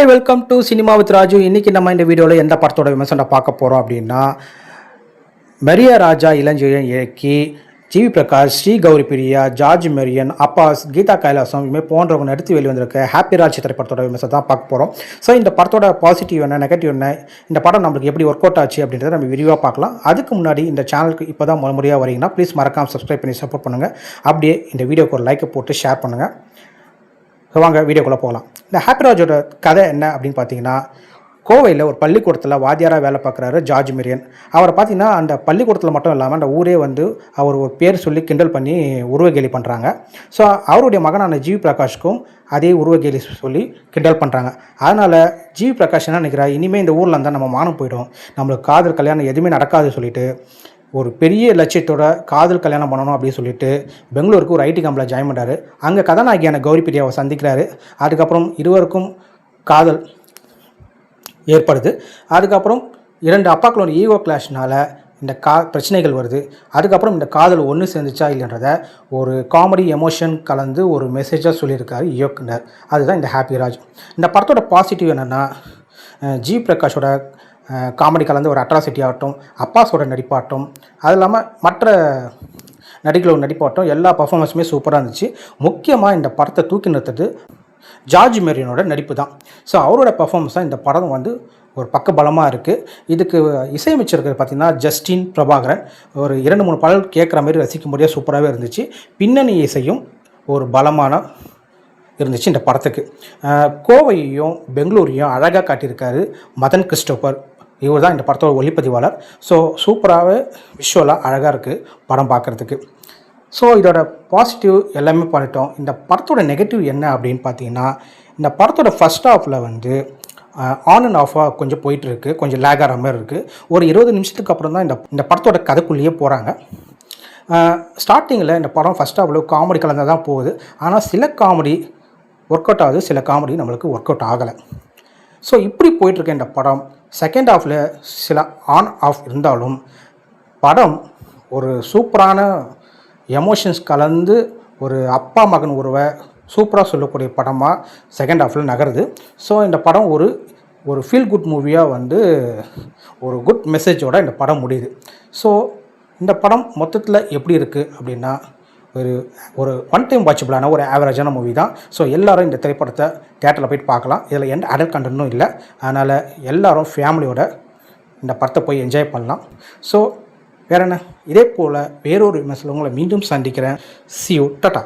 Hi welcome to cinema with Raju. இன்றைக்கி நம்ம இந்த வீடியோவில் எந்த படத்தோட விமர்சனம் பார்க்க போகிறோம் அப்படின்னா, மரியா ராஜா இளஞ்செழியன் இயக்கி ஜிவி பிரகாஷ், ஸ்ரீ கௌரி பிரியா, ஜார்ஜ் மெரியன், அப்பாஸ், கீதா கைலாசம் இதுமாதிரி போன்றவங்க நடித்து வெளிவந்திருக்க ஹாப்பி ராஜ் திரைப்படத்தோட விமர்சனம் தான் பார்க்க போகிறோம். ஸோ இந்த படத்தோட பாசிட்டிவ் என்ன, நெகட்டிவ் என்ன, இந்த படம் நம்மளுக்கு எப்படி ஒர்க் அவுட் ஆச்சு அப்படின்றத நம்ம விரிவாக பார்க்கலாம். அதுக்கு முன்னாடி இந்த சேனலுக்கு இப்போ தான் முறையாக வரீங்கன்னா ப்ளீஸ் மறக்காமல் சப்ஸ்கிரைப் பண்ணி சப்போர்ட் பண்ணுங்கள். அப்படியே இந்த வீடியோக்கு ஒரு லைக்கை போட்டு ஷேர் பண்ணுங்கள். ஸோ வாங்க வீடியோக்குள்ளே போகலாம். இந்த ஹாப்பி ராஜோட கதை என்ன அப்படின்னு பார்த்தீங்கன்னா, கோவையில் ஒரு பள்ளிக்கூடத்தில் வாத்தியாராக வேலை பார்க்குறாரு ஜார்ஜ் மெரியன். அவரை பார்த்தீங்கன்னா அந்த பள்ளிக்கூடத்தில் மட்டும் இல்லாமல் அந்த ஊரே வந்து அவர் ஒரு பேர் சொல்லி கிண்டல் பண்ணி உருவகேலி பண்ணுறாங்க. ஸோ அவருடைய மகனான ஜிவி பிரகாஷ்க்கும் அதே உருவகேலி சொல்லி கிண்டல் பண்ணுறாங்க. அதனால் ஜிவி பிரகாஷ் என்ன நினைக்கிறார், இனிமேல் இந்த ஊரில் இருந்தால் நம்ம மானம் போயிடும், நம்மளுக்கு காதல் கல்யாணம் எதுவுமே நடக்காதுன்னு சொல்லிட்டு ஒரு பெரிய லட்சியத்தோட காதல் கல்யாணம் பண்ணணும் அப்படின்னு சொல்லிட்டு பெங்களூருக்கு ஒரு ஐடி கம்பெனியில் ஜாயின் பண்ணுறாரு. அங்கே கதாநாயகியான கௌரி பிரியாவை சந்திக்கிறாரு. அதுக்கப்புறம் இருவருக்கும் காதல் ஏற்படுது. அதுக்கப்புறம் இரண்டு அப்பாக்களோட ஈகோ கிளாஷ்னால் இந்த பிரச்சனைகள் வருது. அதுக்கப்புறம் இந்த காதல் ஒன்று சேர்ந்துச்சா இல்லைன்றத ஒரு காமெடி எமோஷன் கலந்து ஒரு மெசேஜாக சொல்லியிருக்காரு இயக்குனர். அதுதான் இந்த ஹாப்பி ராஜ். இந்த படத்தோட பாசிட்டிவ் என்னென்னா, ஜி பிரகாஷோட காமெடி கலந்து ஒரு அட்ராசிட்டி ஆகட்டும், அப்பாஸோட நடிப்பாட்டம், அது இல்லாமல் மற்ற நடிகளோட நடிப்பாட்டம், எல்லா பர்ஃபார்மன்ஸுமே சூப்பராக இருந்துச்சு. முக்கியமாக இந்த படத்தை தூக்கி நிறுத்தது ஜார்ஜ் மெரியனோட நடிப்பு தான். ஸோ அவரோட பர்ஃபார்மன்ஸ் தான் இந்த படம் வந்து ஒரு பக்க பலமாக இருக்குது. இதுக்கு இசையமைச்சிருக்கிறது பார்த்திங்கன்னா ஜஸ்டின் பிரபாகரன். ஒரு 2-3 பாடல் கேட்குற மாதிரி ரசிக்கும்படியாக சூப்பராகவே இருந்துச்சு. பின்னணி இசையும் ஒரு பலமான இருந்துச்சு இந்த படத்துக்கு. கோவையையும் பெங்களூரையும் அழகாக காட்டியிருக்காரு மதன் கிறிஸ்டோபர். இவர் தான் இந்த படத்தோட ஒளிப்பதிவாளர். ஸோ சூப்பராகவே விஷுவலாக அழகாக இருக்குது படம் பார்க்குறதுக்கு. ஸோ இதோட பாசிட்டிவ் எல்லாமே பண்ணிட்டோம். இந்த படத்தோட நெகட்டிவ் என்ன அப்படின்னு பார்த்தீங்கன்னா, இந்த படத்தோட ஃபஸ்ட் ஹாஃபில் வந்து ஆன் அண்ட் ஆஃபாக கொஞ்சம் போயிட்டுருக்கு, கொஞ்சம் லேக் ஆகிற மாதிரி இருக்குது. ஒரு 20 நிமிஷத்துக்கு அப்புறம் தான் இந்த படத்தோட கதைக்குள்ளேயே போகிறாங்க. ஸ்டார்டிங்கில் இந்த படம் ஃபஸ்ட் ஹாஃபில் காமெடி கலந்தால் தான் போகுது. ஆனால் சில காமெடி ஒர்க் அவுட் ஆகுது, சில காமெடி நம்மளுக்கு ஒர்க் அவுட் ஆகலை. ஸோ இப்படி போயிட்டுருக்க இந்த படம் செகண்ட் ஹாஃபில் சில ஆன் ஆஃப் இருந்தாலும் படம் ஒரு சூப்பரான எமோஷன்ஸ் கலந்து ஒரு அப்பா மகன் உறவை சூப்பராக சொல்லக்கூடிய படமாக செகண்ட் ஹாஃபில் நகருது. ஸோ இந்த படம் ஒரு ஃபீல் குட் மூவியாக வந்து ஒரு குட் மெசேஜோடு இந்த படம் முடியுது. ஸோ இந்த படம் மொத்தத்தில் எப்படி இருக்குது அப்படின்னா, ஒரு ஒன் டைம் வாட்சபிளான ஒரு ஆவரேஜான மூவி தான். ஸோ எல்லோரும் இந்த திரைப்படத்தை தியேட்டரில் போய்ட்டு பார்க்கலாம். இதில் எந்த அடல்ட் கண்டென்ட்டும் இல்லை. அதனால் எல்லோரும் ஃபேமிலியோட இந்த படத்தை போய் என்ஜாய் பண்ணலாம். ஸோ வேறு என்ன, இதே போல் வேறொரு விமர்சனம் உங்களை மீண்டும் சந்திக்கிறேன். See you, Tata.